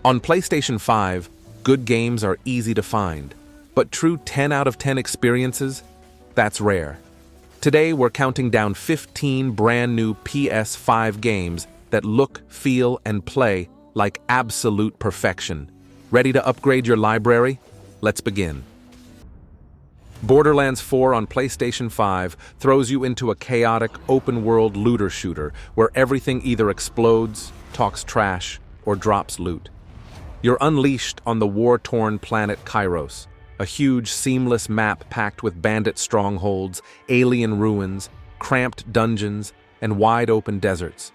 On PlayStation 5, good games are easy to find, but true 10 out of 10 experiences? That's rare. Today, we're counting down 15 brand new PS5 games that look, feel, and play like absolute perfection. Ready to upgrade your library? Let's begin. Borderlands 4 on PlayStation 5 throws you into a chaotic, open-world looter shooter where everything either explodes, talks trash, or drops loot. You're unleashed on the war-torn planet Kairos, a huge, seamless map packed with bandit strongholds, alien ruins, cramped dungeons, and wide-open deserts.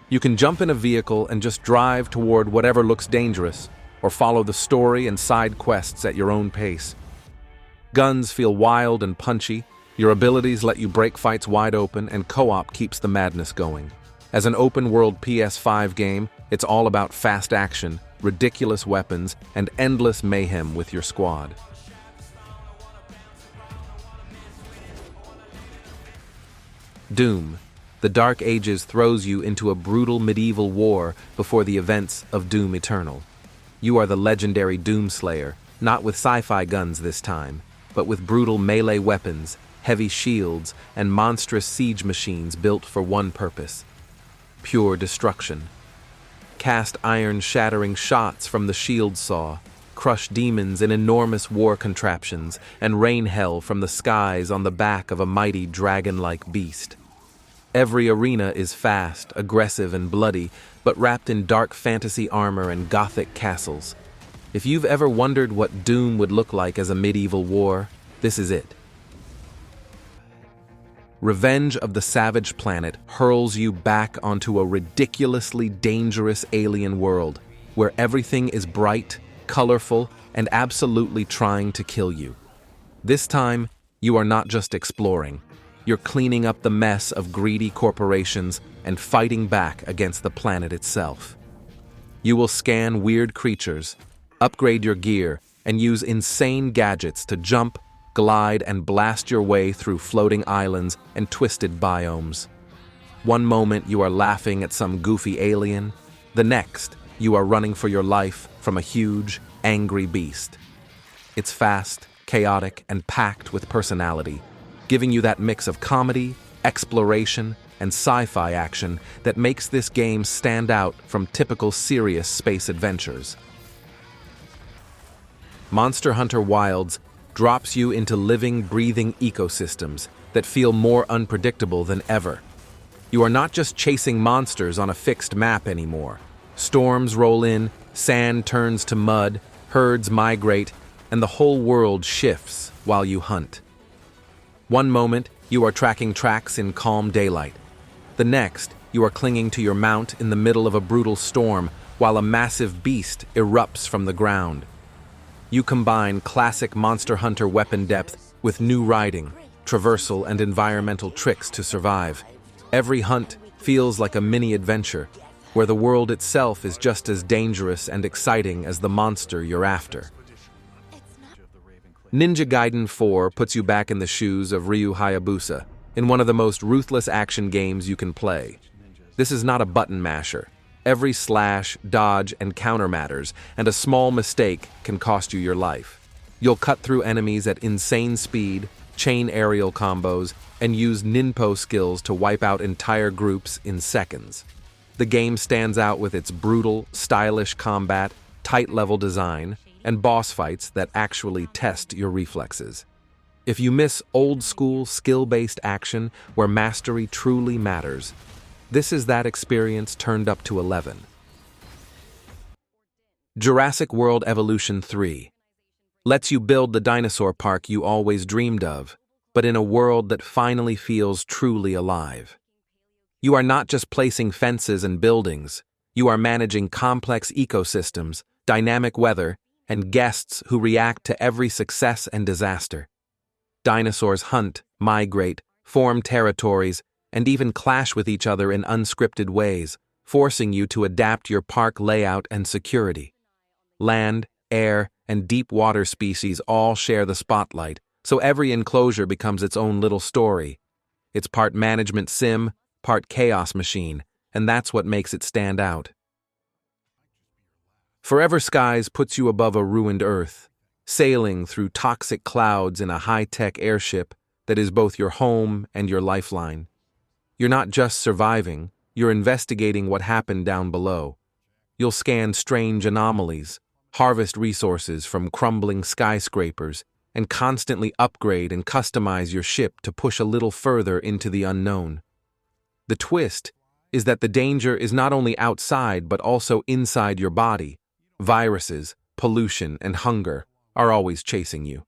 You can jump in a vehicle and just drive toward whatever looks dangerous, or follow the story and side quests at your own pace. Guns feel wild and punchy, your abilities let you break fights wide open, and co-op keeps the madness going. As an open-world PS5 game, it's all about fast action, ridiculous weapons, and endless mayhem with your squad. Doom. The Dark Ages throws you into a brutal medieval war before the events of Doom Eternal. You are the legendary Doomslayer, not with sci-fi guns this time, but with brutal melee weapons, heavy shields, and monstrous siege machines built for one purpose: pure destruction. Cast iron-shattering shots from the shield saw, crush demons in enormous war contraptions, and rain hell from the skies on the back of a mighty dragon-like beast. Every arena is fast, aggressive, and bloody, but wrapped in dark fantasy armor and gothic castles. If you've ever wondered what Doom would look like as a medieval war, this is it. Revenge of the Savage Planet hurls you back onto a ridiculously dangerous alien world, where everything is bright, colorful, and absolutely trying to kill you. This time, you are not just exploring. You're cleaning up the mess of greedy corporations and fighting back against the planet itself. You will scan weird creatures, upgrade your gear, and use insane gadgets to jump, glide, and blast your way through floating islands and twisted biomes. One moment you are laughing at some goofy alien, the next you are running for your life from a huge, angry beast. It's fast, chaotic, and packed with personality, giving you that mix of comedy, exploration, and sci-fi action that makes this game stand out from typical serious space adventures. Monster Hunter Wilds drops you into living, breathing ecosystems that feel more unpredictable than ever. You are not just chasing monsters on a fixed map anymore. Storms roll in, sand turns to mud, herds migrate, and the whole world shifts while you hunt. One moment, you are tracking tracks in calm daylight. The next, you are clinging to your mount in the middle of a brutal storm while a massive beast erupts from the ground. You combine classic Monster Hunter weapon depth with new riding, traversal, and environmental tricks to survive. Every hunt feels like a mini-adventure, where the world itself is just as dangerous and exciting as the monster you're after. Ninja Gaiden 4 puts you back in the shoes of Ryu Hayabusa in one of the most ruthless action games you can play. This is not a button masher. Every slash, dodge, and counter matters, and a small mistake can cost you your life. You'll cut through enemies at insane speed, chain aerial combos, and use ninpo skills to wipe out entire groups in seconds. The game stands out with its brutal, stylish combat, tight level design, and boss fights that actually test your reflexes. If you miss old-school, skill-based action where mastery truly matters, this is that experience turned up to 11. Jurassic World Evolution 3 lets you build the dinosaur park you always dreamed of, but in a world that finally feels truly alive. You are not just placing fences and buildings, you are managing complex ecosystems, dynamic weather, and guests who react to every success and disaster. Dinosaurs hunt, migrate, form territories, and even clash with each other in unscripted ways, forcing you to adapt your park layout and security. Land, air, and deep water species all share the spotlight, so every enclosure becomes its own little story. It's part management sim, part chaos machine, and that's what makes it stand out. Forever Skies puts you above a ruined Earth, sailing through toxic clouds in a high-tech airship that is both your home and your lifeline. You're not just surviving, you're investigating what happened down below. You'll scan strange anomalies, harvest resources from crumbling skyscrapers, and constantly upgrade and customize your ship to push a little further into the unknown. The twist is that the danger is not only outside but also inside your body. Viruses, pollution, and hunger are always chasing you.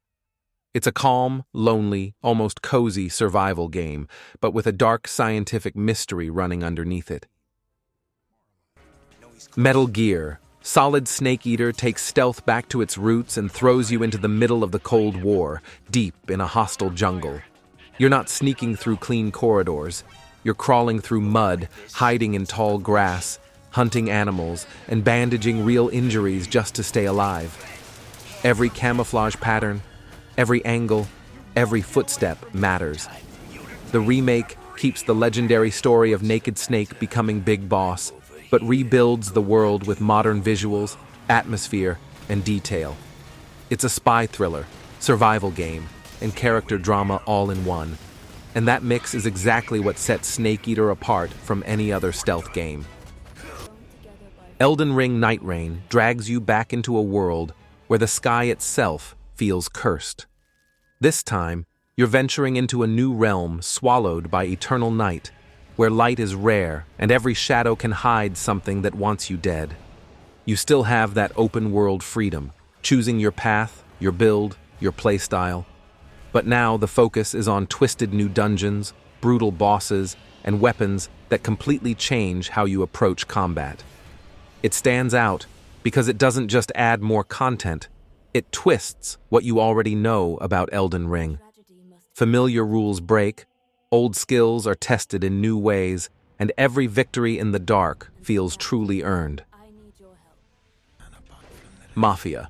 It's a calm, lonely, almost cozy survival game, but with a dark scientific mystery running underneath it. Metal Gear. Solid Snake Eater takes stealth back to its roots and throws you into the middle of the Cold War, deep in a hostile jungle. You're not sneaking through clean corridors. You're crawling through mud, hiding in tall grass, hunting animals, and bandaging real injuries just to stay alive. Every camouflage pattern, every angle, every footstep matters. The remake keeps the legendary story of Naked Snake becoming Big Boss, but rebuilds the world with modern visuals, atmosphere, and detail. It's a spy thriller, survival game, and character drama all in one. And that mix is exactly what sets Snake Eater apart from any other stealth game. Elden Ring Nightreign drags you back into a world where the sky itself feels cursed. This time, you're venturing into a new realm swallowed by eternal night, where light is rare and every shadow can hide something that wants you dead. You still have that open-world freedom, choosing your path, your build, your playstyle. But now the focus is on twisted new dungeons, brutal bosses, and weapons that completely change how you approach combat. It stands out because it doesn't just add more content, it twists what you already know about Elden Ring. Familiar rules break, old skills are tested in new ways, and every victory in the dark feels truly earned. Mafia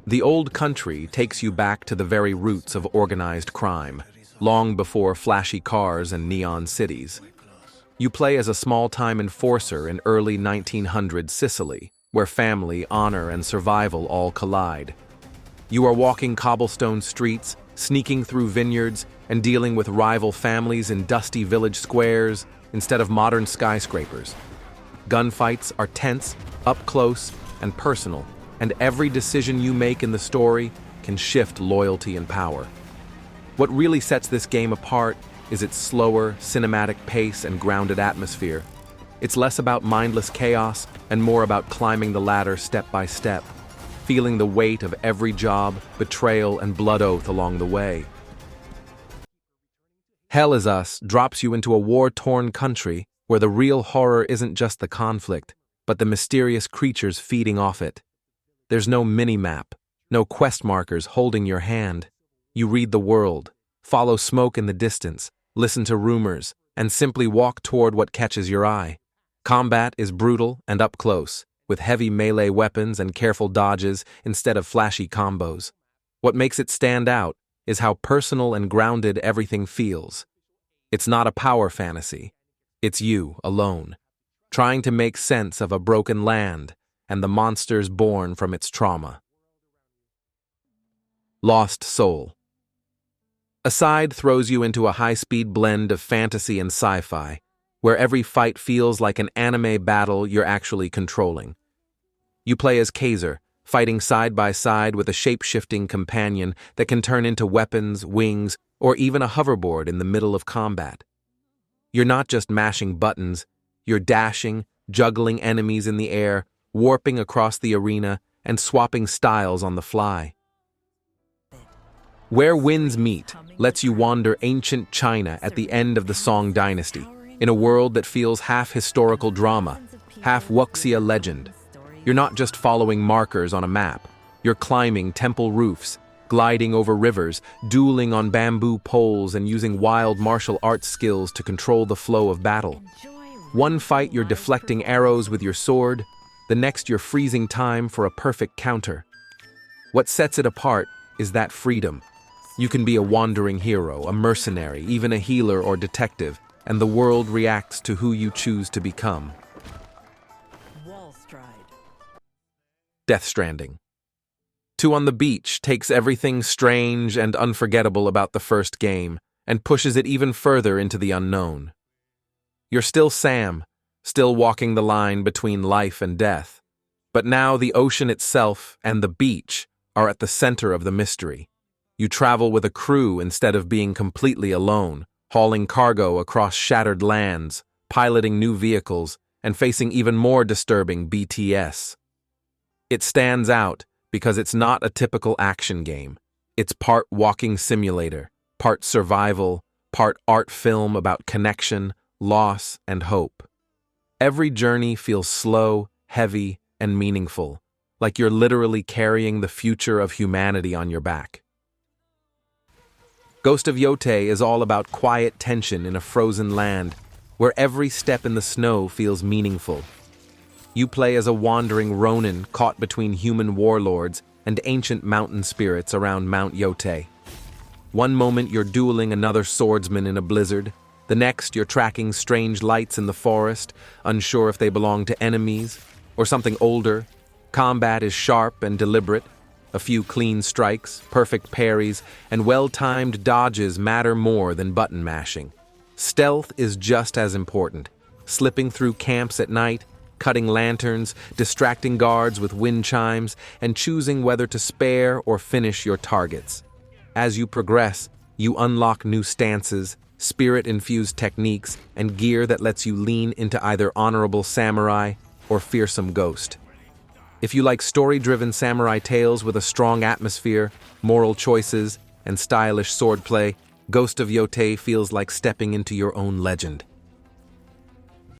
the Old Country takes you back to the very roots of organized crime, long before flashy cars and neon cities. You play as a small-time enforcer in early 1900s Sicily, where family, honor, and survival all collide. You are walking cobblestone streets, sneaking through vineyards, and dealing with rival families in dusty village squares instead of modern skyscrapers. Gunfights are tense, up close, and personal, and every decision you make in the story can shift loyalty and power. What really sets this game apart is its slower, cinematic pace and grounded atmosphere. It's less about mindless chaos and more about climbing the ladder step by step, feeling the weight of every job, betrayal, and blood oath along the way. Hell Is Us drops you into a war-torn country where the real horror isn't just the conflict, but the mysterious creatures feeding off it. There's no mini-map, no quest markers holding your hand. You read the world, follow smoke in the distance, listen to rumors, and simply walk toward what catches your eye. Combat is brutal and up close, with heavy melee weapons and careful dodges instead of flashy combos. What makes it stand out is how personal and grounded everything feels. It's not a power fantasy. It's you, alone, trying to make sense of a broken land and the monsters born from its trauma. Lost Soul. Aside throws you into a high-speed blend of fantasy and sci-fi, where every fight feels like an anime battle you're actually controlling. You play as Kaiser, fighting side by side with a shape-shifting companion that can turn into weapons, wings, or even a hoverboard in the middle of combat. You're not just mashing buttons, you're dashing, juggling enemies in the air, warping across the arena, and swapping styles on the fly. Where Winds Meet lets you wander ancient China at the end of the Song Dynasty, in a world that feels half historical drama, half wuxia legend. You're not just following markers on a map. You're climbing temple roofs, gliding over rivers, dueling on bamboo poles, and using wild martial arts skills to control the flow of battle. One fight you're deflecting arrows with your sword, the next you're freezing time for a perfect counter. What sets it apart is that freedom. You can be a wandering hero, a mercenary, even a healer or detective, and the world reacts to who you choose to become. Death Stranding. 2 on the Beach takes everything strange and unforgettable about the first game and pushes it even further into the unknown. You're still Sam, still walking the line between life and death, but now the ocean itself and the beach are at the center of the mystery. You travel with a crew instead of being completely alone, hauling cargo across shattered lands, piloting new vehicles, and facing even more disturbing BTS. It stands out because it's not a typical action game. It's part walking simulator, part survival, part art film about connection, loss, and hope. Every journey feels slow, heavy, and meaningful, like you're literally carrying the future of humanity on your back. Ghost of Yotei is all about quiet tension in a frozen land, where every step in the snow feels meaningful. You play as a wandering Ronin caught between human warlords and ancient mountain spirits around Mount Yotei. One moment you're dueling another swordsman in a blizzard, the next you're tracking strange lights in the forest, unsure if they belong to enemies or something older. Combat is sharp and deliberate. A few clean strikes, perfect parries, and well-timed dodges matter more than button mashing. Stealth is just as important. Slipping through camps at night, cutting lanterns, distracting guards with wind chimes, and choosing whether to spare or finish your targets. As you progress, you unlock new stances, spirit-infused techniques, and gear that lets you lean into either honorable samurai or fearsome ghost. If you like story-driven samurai tales with a strong atmosphere, moral choices, and stylish swordplay, Ghost of Yotei feels like stepping into your own legend.